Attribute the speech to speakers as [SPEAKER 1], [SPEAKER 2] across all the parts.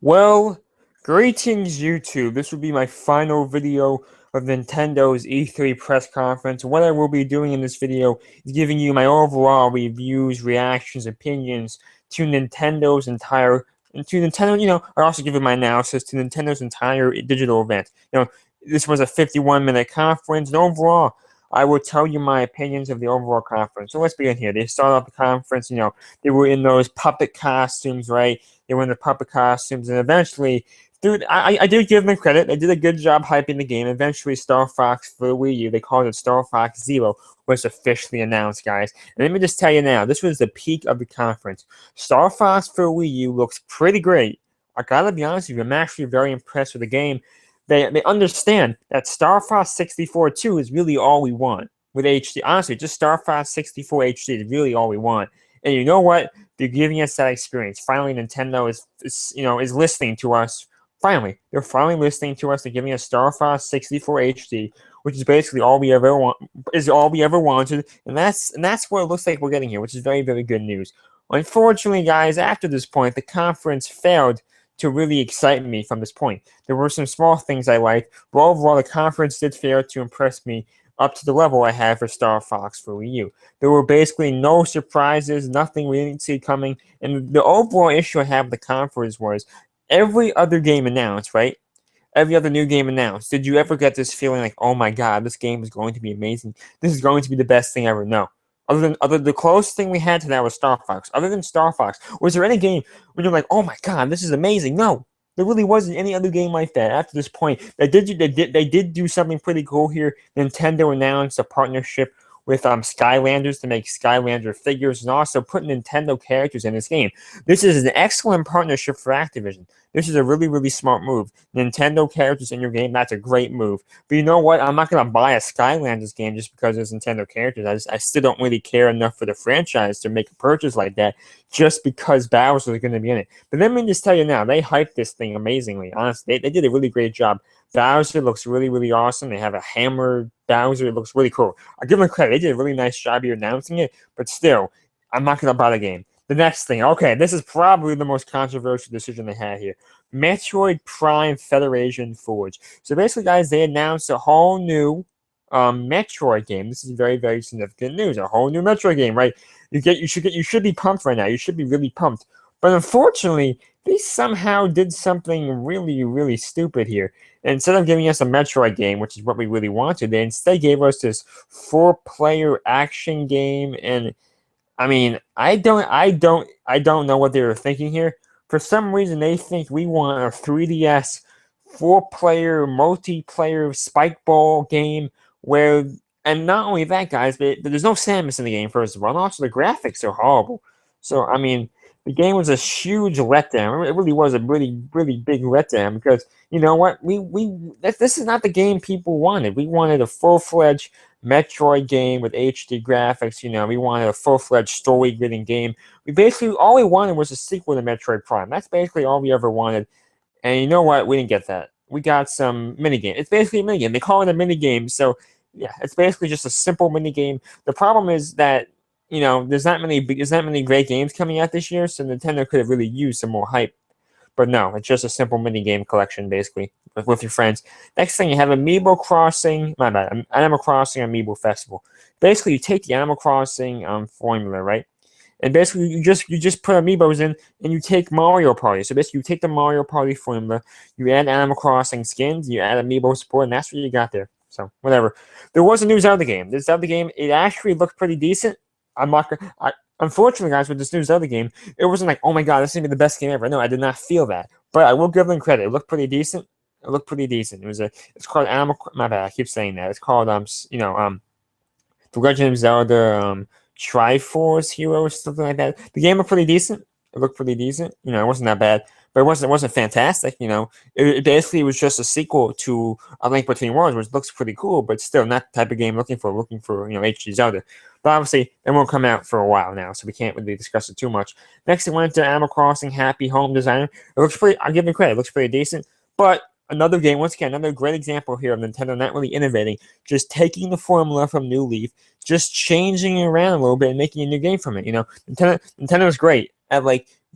[SPEAKER 1] Well, greetings YouTube. This will be my final video of Nintendo's E3 press conference. What I will be doing in this video is giving you my overall reviews, reactions, opinions to Nintendo's entire I also give you my analysis to Nintendo's entire digital event. This was a 51-minute conference, and overall, I will tell you my opinions of the overall conference. So let's begin here. They started off the conference, they were in those puppet costumes, right? They were in the puppet costumes, and eventually, dude, I did give them credit. They did a good job hyping the game. Eventually, Star Fox for the Wii U, they called it Star Fox Zero, was officially announced, guys. And let me just tell you now, this was the peak of the conference. Star Fox for Wii U looks pretty great. I gotta be honest with you, I'm actually very impressed with the game. They understand that Star Fox 64 2 is really all we want with HD. Honestly, just Star Fox 64 HD is really all we want. And you know what? They're giving us that experience. Finally, Nintendo is listening to us. Finally, they're finally listening to us. They're giving us Star Fox 64 HD, which is basically all we ever want. Is all we ever wanted, and that's what it looks like we're getting here, which is very, very good news. Unfortunately, guys, after this point, the conference failed to really excite me from this point. There were some small things I liked, but overall, the conference did fail to impress me up to the level I had for Star Fox for Wii U. There were basically no surprises, nothing we didn't see coming, and the overall issue I had with the conference was every other game announced, right? Every other new game announced. Did you ever get this feeling like, oh my god, this game is going to be amazing. This is going to be the best thing ever? No. The closest thing we had to that was Star Fox. Other than Star Fox, was there any game when you're like, oh my god, this is amazing? No. There really wasn't any other game like that. After this point, they did do something pretty cool here. Nintendo announced a partnership with Skylanders to make Skylander figures and also put Nintendo characters in this game. This is an excellent partnership for Activision. This is a really, really smart move. Nintendo characters in your game, that's a great move. But you know what? I'm not going to buy a Skylanders game just because there's Nintendo characters. I still don't really care enough for the franchise to make a purchase like that just because Bowser is going to be in it. But let me just tell you now, they hyped this thing amazingly. Honestly, they did a really great job. Bowser looks really, really awesome. They have a hammer Bowser. It looks really cool. I give them credit. They did a really nice job here announcing it, but still, I'm not going to buy the game. The next thing, okay, this is probably the most controversial decision they had here. Metroid Prime Federation Forge. So basically, guys, they announced a whole new Metroid game. This is very, very significant news. A whole new Metroid game, right? You should be pumped right now. You should be really pumped. But unfortunately, they somehow did something really, really stupid here. And instead of giving us a Metroid game, which is what we really wanted, they instead gave us this 4-player action game. And I mean, I don't know what they were thinking here. For some reason, they think we want a 3DS 4-player multiplayer spike ball game where, and not only that, guys, but there's no Samus in the game, first of all, and also the graphics are horrible. So, I mean, the game was a huge letdown. It really was a really, really big letdown because, you know what, this is not the game people wanted. We wanted a full-fledged Metroid game with HD graphics. We wanted a full-fledged story-driven game. All we wanted was a sequel to Metroid Prime. That's basically all we ever wanted. And you know what? We didn't get that. We got some minigame. It's basically a minigame. They call it a minigame. So, yeah, it's basically just a simple minigame. The problem is that, there's not many great games coming out this year, so Nintendo could have really used some more hype. But no, it's just a simple minigame collection, basically, with your friends. Next thing, you have Amiibo Crossing. My bad. Animal Crossing Amiibo Festival. Basically, you take the Animal Crossing formula, right? And basically, you just put Amiibos in, and you take Mario Party. So basically, you take the Mario Party formula, you add Animal Crossing skins, you add Amiibo support, and that's what you got there. So whatever. There was a new Zelda game. This Zelda game, it actually looked pretty decent. Unfortunately, guys, with this new Zelda game, it wasn't like, oh my god, this is gonna be the best game ever. No, I did not feel that. But I will give them credit. It looked pretty decent. It's called Animal. My bad. I keep saying that. It's called The Legend of Zelda Triforce Heroes, something like that. The game looked pretty decent. It looked pretty decent. It wasn't that bad, but it wasn't fantastic. It basically was just a sequel to A Link Between Worlds, which looks pretty cool, but still not the type of game looking for HD Zelda. But obviously, it won't come out for a while now, so we can't really discuss it too much. Next, we went to Animal Crossing Happy Home Designer. It looks pretty. I'll give them credit. It looks pretty decent, but another game, once again, another great example here of Nintendo not really innovating, just taking the formula from New Leaf, just changing it around a little bit and making a new game from it. Nintendo's great at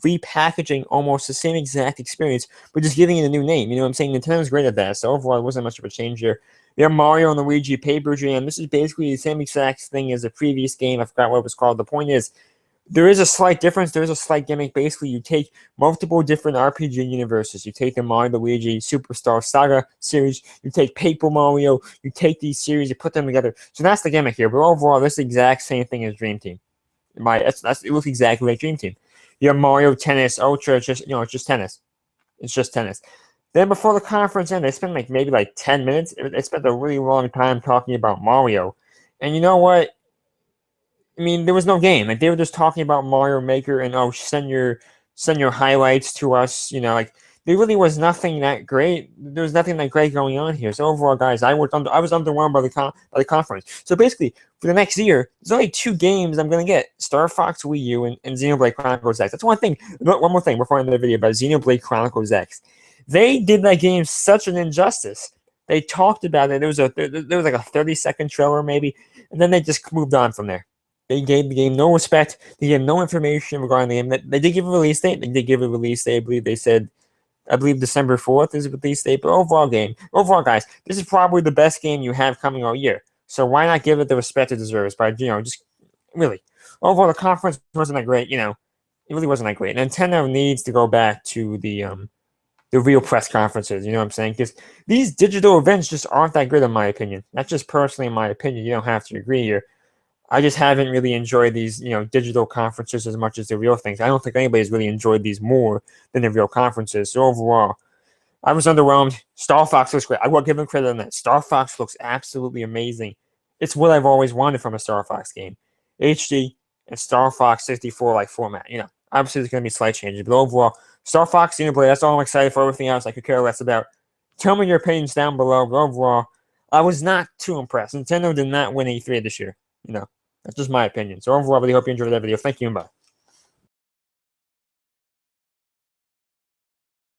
[SPEAKER 1] repackaging almost the same exact experience, but just giving it a new name. You know what I'm saying? Nintendo's great at that, so overall, it wasn't much of a change here. You have Mario and Luigi Paper Jam. This is basically the same exact thing as the previous game. I forgot what it was called. The point is, there is a slight difference. There is a slight gimmick. Basically, you take multiple different RPG universes. You take the Mario Luigi Superstar Saga series. You take Paper Mario. You take these series. You put them together. So that's the gimmick here. But overall, this is the exact same thing as Dream Team. It looks exactly like Dream Team. You have Mario Tennis Ultra. It's just it's just tennis. It's just tennis. Then before the conference ended, they spent maybe 10 minutes. They spent a really long time talking about Mario. And you know what? I mean, there was no game. They were just talking about Mario Maker and send your highlights to us. There really was nothing that great. There was nothing that great going on here. So overall, guys, I was underwhelmed by the conference. So basically, for the next year, there's only 2 games I'm gonna get: Star Fox Wii U and Xenoblade Chronicles X. That's one thing. One more thing before I end the video about Xenoblade Chronicles X. They did that game such an injustice. They talked about it. There was a 30-second trailer maybe, and then they just moved on from there. They gave the game no respect. They gave no information regarding the game. They did give a release date. They did give a release date. I believe December 4th is the release date. But overall, guys, this is probably the best game you have coming all year. So why not give it the respect it deserves? By just really, overall, the conference wasn't that great. It really wasn't that great. Nintendo needs to go back to the real press conferences. You know what I'm saying? Because these digital events just aren't that good, in my opinion. That's just personally my opinion. You don't have to agree here. I just haven't really enjoyed these, digital conferences as much as the real things. I don't think anybody's really enjoyed these more than the real conferences. So overall, I was underwhelmed. Star Fox looks great. I will give them credit on that. Star Fox looks absolutely amazing. It's what I've always wanted from a Star Fox game. HD and Star Fox 64 format. Obviously there's going to be slight changes, but overall, Star Fox Xenoblade, that's all I'm excited for. Everything else I could care less about. Tell me your opinions down below, but overall, I was not too impressed. Nintendo did not win E3 this year. That's just my opinion. So overall, I really hope you enjoyed that video. Thank you and bye.